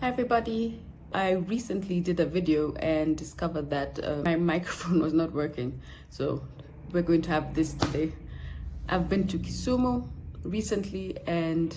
Hi everybody. I recently did a video and discovered that my microphone was not working. So we're going to have this today. I've been to Kisumu recently and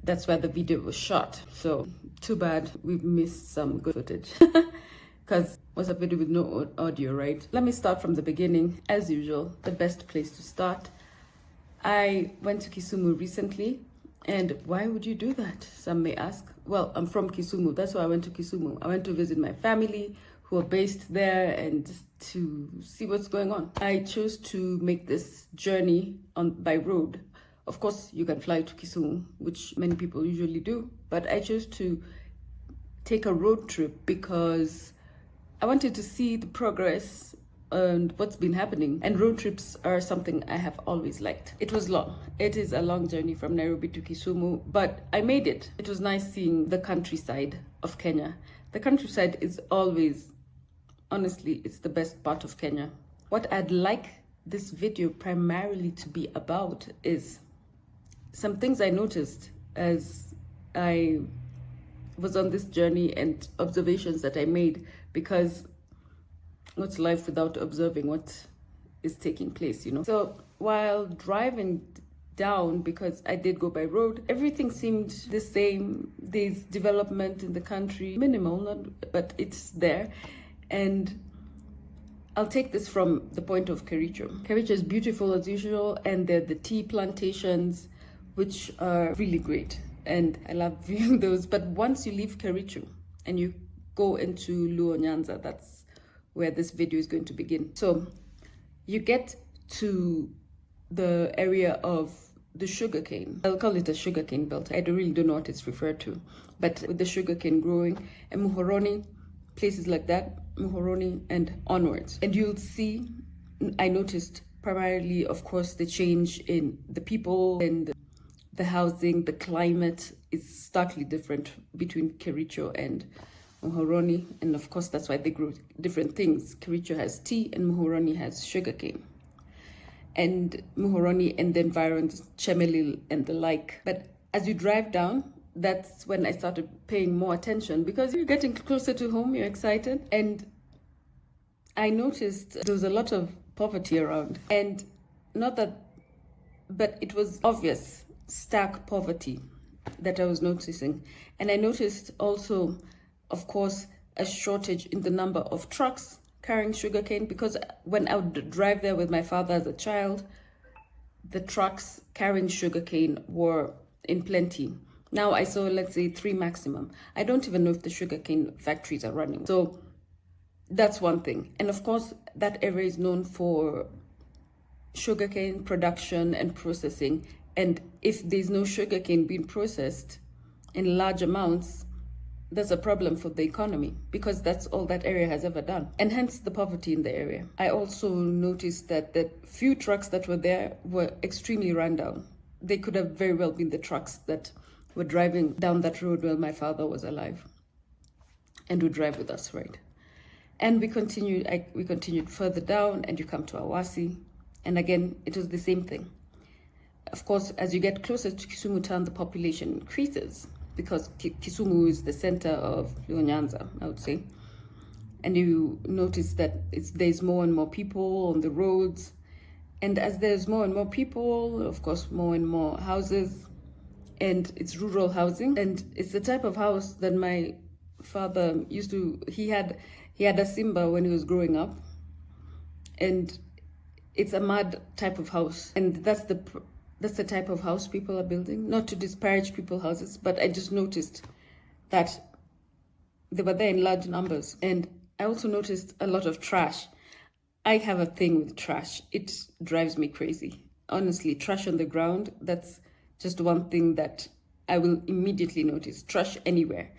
that's where the video was shot. So too bad we've missed some good footage because it was a video with no audio, right? Let me start from the beginning. As usual, the best place to start. I went to Kisumu recently. And why would you do that? Some may ask. Well, I'm from Kisumu. That's why I went to Kisumu. I went to visit my family who are based there and to see what's going on. I chose to make this journey by road. Of course, you can fly to Kisumu, which many people usually do, but I chose to take a road trip because I wanted to see the progress and what's been happening. And road trips are something I have always liked. It was long. It is a long journey from Nairobi to Kisumu, but I made it. It was nice seeing the countryside of Kenya. The countryside is always, honestly, it's the best part of Kenya. What I'd like this video primarily to be about is some things I noticed as I was on this journey and observations that I made, because what's life without observing what is taking place, you know? So while driving down, because I did go by road, everything seemed the same. There's development in the country, minimal, but it's there. And I'll take this from the point of Kericho. Kericho is beautiful as usual, and there are the tea plantations, which are really great. And I love viewing those. But once you leave Kericho and you go into Nyanza, that's where this video is going to begin. So you get to the area of the sugarcane. I'll call it a sugarcane belt. I really don't know what it's referred to, but with the sugarcane growing, and Muhoroni, places like that, Muhoroni and onwards. And you'll see, I noticed primarily, of course, the change in the people and the housing, the climate is starkly different between Kericho and Muhoroni, and of course that's why they grow different things. Kericho has tea and Muhoroni has sugarcane. And Muhoroni and the environs, Chemelil and the like. But as you drive down, that's when I started paying more attention, because you're getting closer to home, you're excited. And I noticed there was a lot of poverty around. And not that, but it was obvious, stark poverty that I was noticing. And I noticed also, of course, a shortage in the number of trucks carrying sugarcane, because when I would drive there with my father as a child, the trucks carrying sugarcane were in plenty. Now I saw, let's say, 3 maximum. I don't even know if the sugarcane factories are running. So that's one thing. And of course, that area is known for sugarcane production and processing. And if there's no sugarcane being processed in large amounts, that's a problem for the economy, because that's all that area has ever done, and hence the poverty in the area. I also noticed that the few trucks that were there were extremely run down. They could have very well been the trucks that were driving down that road while my father was alive and would drive with us, right? And we continued further down, and you come to Awasi, and again it was the same thing. Of course, as you get closer to Kisumu town, the population increases, because Kisumu is the center of Nyanza, I would say. And you notice that there's more and more people on the roads. And as there's more and more people, of course, more and more houses. And it's rural housing. And it's the type of house that my father used to, he had a Simba when he was growing up. And it's a mud type of house. And that's the type of house people are building. Not to disparage people's houses, but I just noticed that they were there in large numbers. And I also noticed a lot of trash. I have a thing with trash. It drives me crazy. Honestly, trash on the ground, that's just one thing that I will immediately notice. Trash anywhere.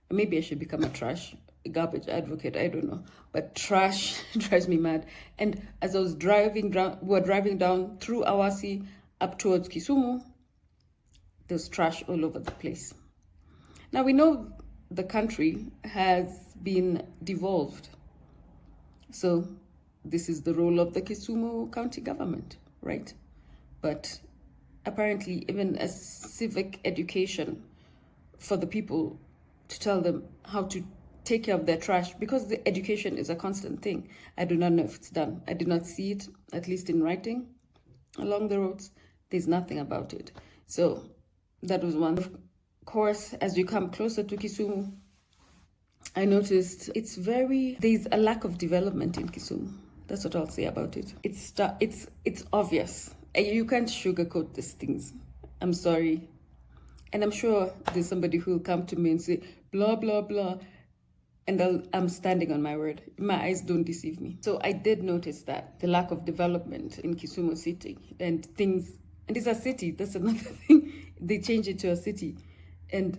Maybe I should become a garbage advocate, I don't know. But trash drives me mad. And as I was driving down through Awasi, up towards Kisumu, there's trash all over the place. Now we know the country has been devolved. So this is the role of the Kisumu county government, right? But apparently even a civic education for the people to tell them how to take care of their trash, because the education is a constant thing. I do not know if it's done. I did not see it, at least in writing, along the roads. There's nothing about it. So that was one. Of course, as you come closer to Kisumu, I noticed there's a lack of development in Kisumu. That's what I'll say about it. It's obvious. You can't sugarcoat these things. I'm sorry. And I'm sure there's somebody who will come to me and say, blah, blah, blah. And I'm standing on my word. My eyes don't deceive me. So I did notice that, the lack of development in Kisumu city and things. And it's a city. That's another thing. They changed it to a city. And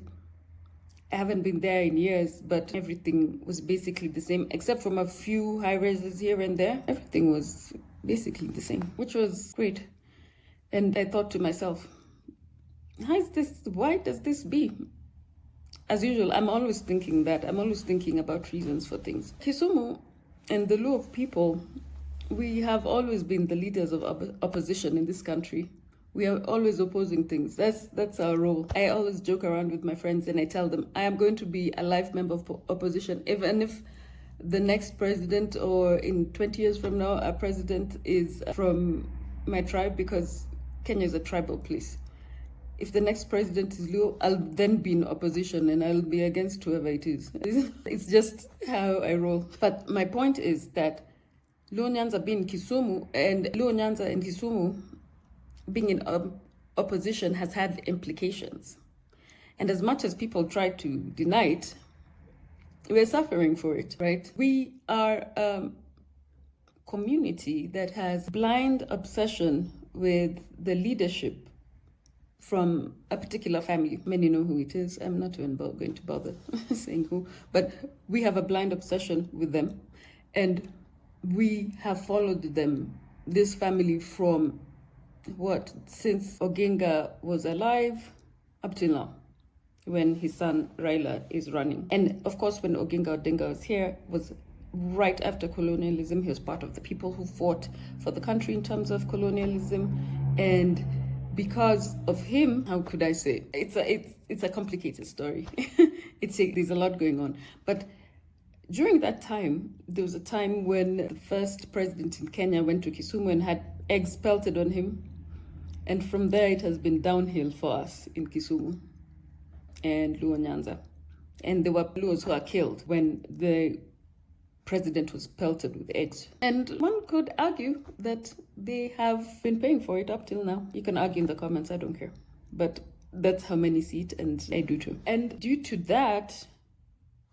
I haven't been there in years, but everything was basically the same, except from a few high rises here and there. Everything was basically the same, which was great. And I thought to myself, why does this be? As usual, I'm always thinking about reasons for things. Kisumu and the Luo people, we have always been the leaders of opposition in this country. We are always opposing things. That's our role. I always joke around with my friends and I tell them, I am going to be a life member of opposition, even if the next president, or in 20 years from now, a president is from my tribe, because Kenya is a tribal place. If the next president is Luo, I'll then be in opposition and I'll be against whoever it is. It's just how I roll. But my point is that Luo Nyanza being Kisumu, and Luo Nyanza and Kisumu being in opposition has had implications. And as much as people try to deny it, we're suffering for it, right? We are a community that has blind obsession with the leadership from a particular family. Many know who it is. I'm not even going to bother saying who, but we have a blind obsession with them. And we have followed them, this family, from since Oginga was alive up till now, when his son Raila is running. And of course, when Oginga Odinga was here, was right after colonialism. He was part of the people who fought for the country in terms of colonialism. And because of him, how could I say? It's a complicated story. There's a lot going on. But during that time, there was a time when the first president in Kenya went to Kisumu and had eggs pelted on him. And from there, it has been downhill for us in Kisumu and Luo Nyanza. And there were Luos who were killed when the president was pelted with eggs. And one could argue that they have been paying for it up till now. You can argue in the comments, I don't care. But that's how many see it, and I do too. And due to that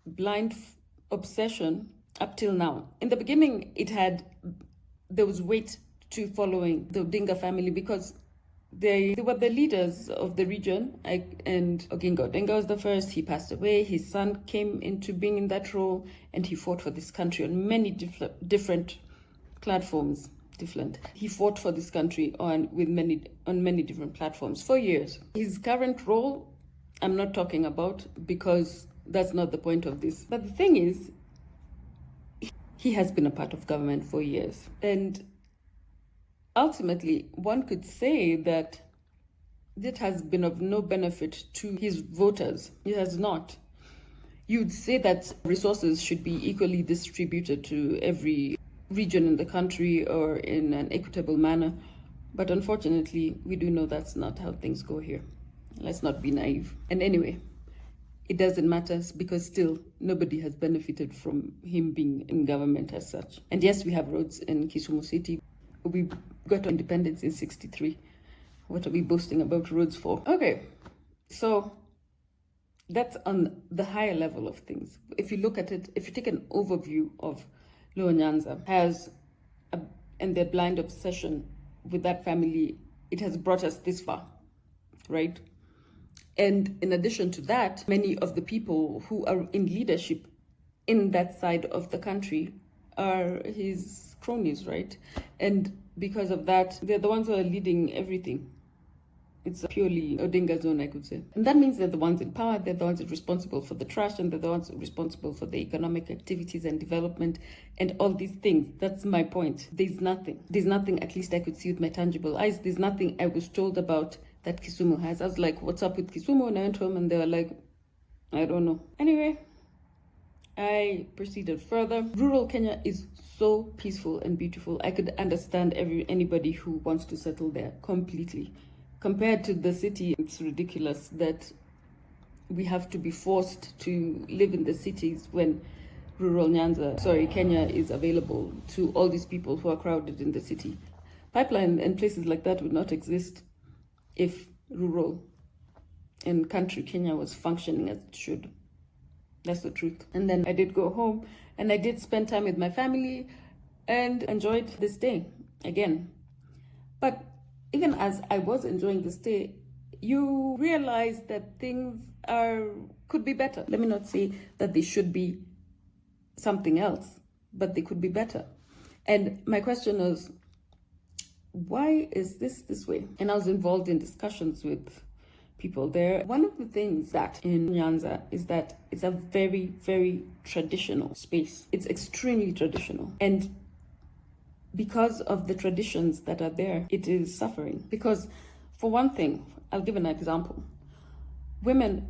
blind obsession up till now, in the beginning, there was weight to following the Odinga family, because they were the leaders of the region, and Oginga Odinga was the first. He passed away. His son came into being in that role, and he fought for this country on many different platforms. He fought for this country on many different platforms for years. His current role, I'm not talking about, because that's not the point of this. But the thing is, he has been a part of government for years, and ultimately, one could say that it has been of no benefit to his voters. It has not. You'd say that resources should be equally distributed to every region in the country, or in an equitable manner. But unfortunately, we do know that's not how things go here. Let's not be naive. And anyway, it doesn't matter, because still nobody has benefited from him being in government as such. And yes, we have roads in Kisumu City. We got independence in 1963. What are we boasting about roads for? Okay, so that's on the higher level of things. If you look at it, if you take an overview of Luo Nyanza and their blind obsession with that family, it has brought us this far, right? And in addition to that, many of the people who are in leadership in that side of the country are his cronies, right? And because of that, they're the ones who are leading everything. It's purely Odinga zone, I could say. And that means they're the ones in power, they're the ones responsible for the trash, and they're the ones responsible for the economic activities and development and all these things. That's my point. There's nothing, at least I could see with my tangible eyes, there's nothing I was told about that Kisumu has. I was like, what's up with Kisumu? And I went home and they were like, I don't know. Anyway, I proceeded further. Rural Kenya is so peaceful and beautiful. I could understand anybody who wants to settle there completely. Compared to the city, it's ridiculous that we have to be forced to live in the cities when rural Kenya is available to all these people who are crowded in the city. Pipeline and places like that would not exist if rural and country Kenya was functioning as it should. That's the truth. And then I did go home and I did spend time with my family and enjoyed the stay again. But even as I was enjoying the stay, you realize that things could be better. Let me not say that they should be something else, but they could be better. And my question is, why is this way? And I was involved in discussions with people there. One of the things that in Nyanza is that it's a very, very traditional space. It's extremely traditional. And because of the traditions that are there, it is suffering. Because for one thing, I'll give an example. Women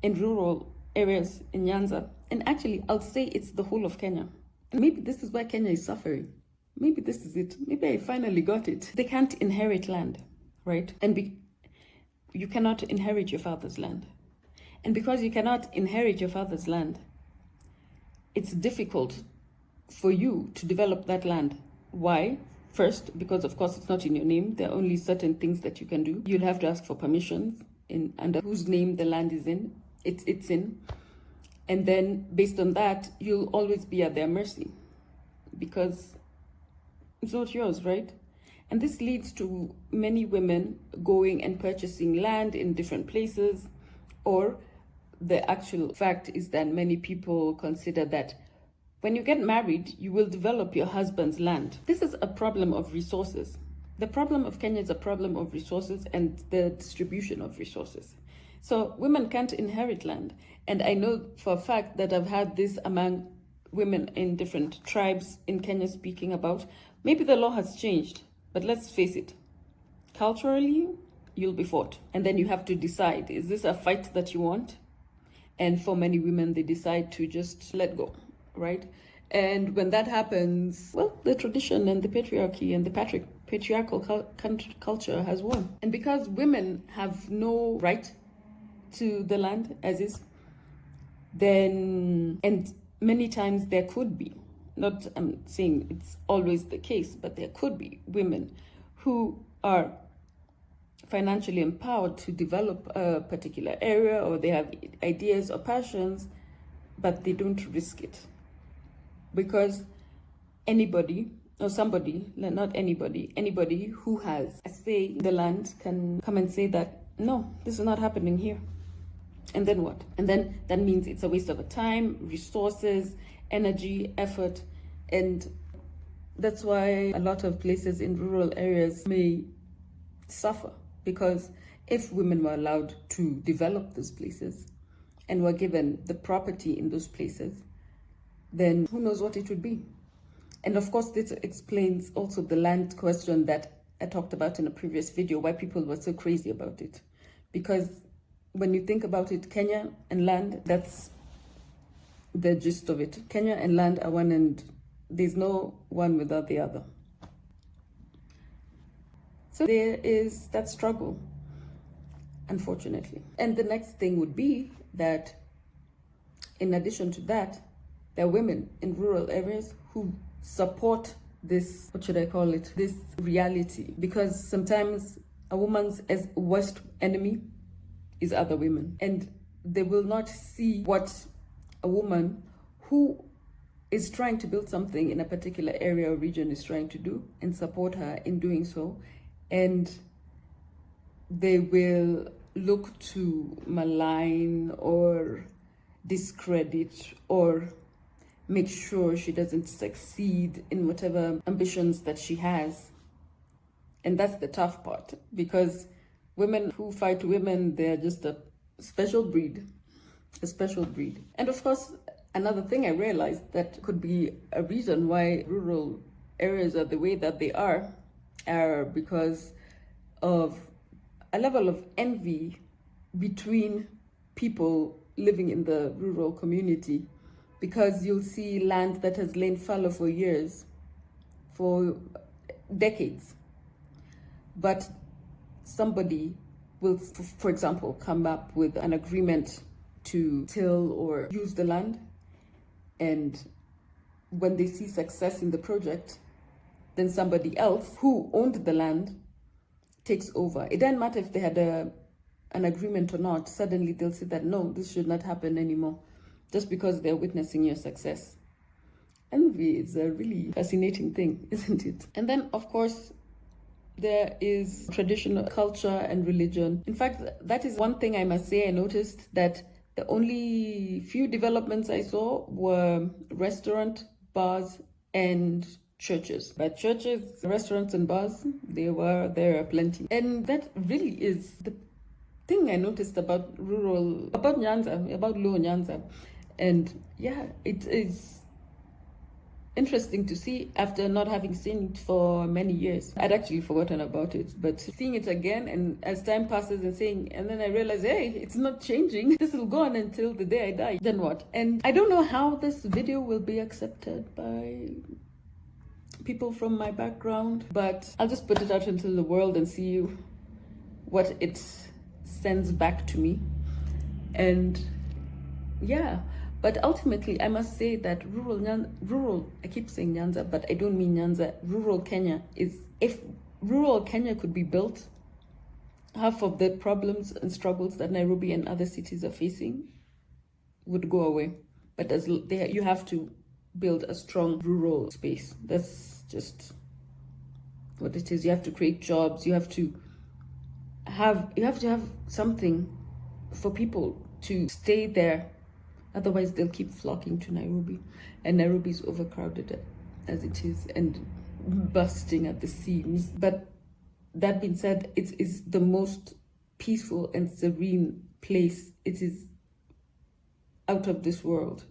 in rural areas in Nyanza, and actually I'll say it's the whole of Kenya. And maybe this is why Kenya is suffering. Maybe this is it. Maybe I finally got it. They can't inherit land, right? And you cannot inherit your father's land. And because you cannot inherit your father's land, it's difficult for you to develop that land. Why? First, because of course it's not in your name. There are only certain things that you can do. You'll have to ask for permissions under whose name the land is in. It's in. And then based on that, you'll always be at their mercy because it's not yours, right? And this leads to many women going and purchasing land in different places, or the actual fact is that many people consider that when you get married, you will develop your husband's land. This is a problem of resources. The problem of Kenya is a problem of resources and the distribution of resources. So women can't inherit land. And I know for a fact that I've had this among women in different tribes in Kenya speaking about, maybe the law has changed, but let's face it, culturally, you'll be fought. And then you have to decide, is this a fight that you want? And for many women, they decide to just let go, right? And when that happens, well, the tradition and the patriarchy and the patriarchal culture has won. And because women have no right to the land as is, then, and many times there could be, not I'm saying it's always the case, but there could be women who are financially empowered to develop a particular area, or they have ideas or passions, but they don't risk it. Because anybody or somebody, not anybody who has a say in the land can come and say that, no, this is not happening here. And then what? And then that means it's a waste of time, resources, energy, effort. And that's why a lot of places in rural areas may suffer, because if women were allowed to develop those places and were given the property in those places, then who knows what it would be. And of course, this explains also the land question that I talked about in a previous video, why people were so crazy about it. Because when you think about it, Kenya and land, that's the gist of it. Kenya and land are one, and there's no one without the other. So there is that struggle, unfortunately. And the next thing would be that, in addition to that, there are women in rural areas who support this, what should I call it, this reality. Because sometimes a woman's worst enemy is other women. And they will not see what a woman who is trying to build something in a particular area or region is trying to do, and support her in doing so. And they will look to malign or discredit or make sure she doesn't succeed in whatever ambitions that she has. And that's the tough part, because women who fight women, they're just a special breed. And of course, another thing I realized that could be a reason why rural areas are the way that they are because of a level of envy between people living in the rural community, because you'll see land that has lain fallow for years, for decades, but somebody will, for example, come up with an agreement to till or use the land, and when they see success in the project, then somebody else who owned the land takes over. It doesn't matter if they had an agreement or not. Suddenly they'll say that no, this should not happen anymore, just because they're witnessing your success. Envy is a really fascinating thing, isn't it? And then, of course, there is traditional culture and religion. In fact, that is one thing I must say. I noticed that the only few developments I saw were restaurant, bars, and churches. But churches, restaurants, and bars, there are plenty. And that really is the thing I noticed about Nyanza, about Luo Nyanza. And yeah, it is interesting to see after not having seen it for many years. I'd actually forgotten about it, but seeing it again, and as time passes and then I realize, hey, it's not changing. This will go on until the day I die. Then what? And I don't know how this video will be accepted by people from my background, but I'll just put it out into the world and see what it sends back to me. And yeah, but ultimately, I must say that I keep saying Nyanza, but I don't mean Nyanza. Rural Kenya if rural Kenya could be built, half of the problems and struggles that Nairobi and other cities are facing would go away. But you have to build a strong rural space. That's just what it is. You have to create jobs. You have to have something for people to stay there. Otherwise, they'll keep flocking to Nairobi, and Nairobi is overcrowded as it is and bursting at the seams. But that being said, it is the most peaceful and serene place. It is out of this world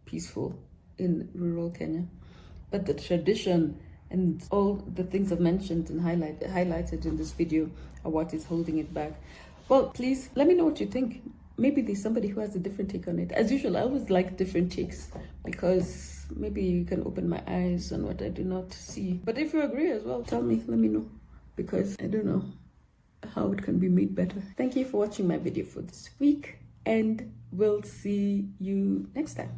peaceful in rural Kenya. But the tradition and all the things I've mentioned and highlighted in this video are what is holding it back. Well, please let me know what you think. Maybe there's somebody who has a different take on it. As usual, I always like different takes, because maybe you can open my eyes on what I do not see. But if you agree as well, tell me, let me know, because I don't know how it can be made better. Thank you for watching my video for this week, and we'll see you next time.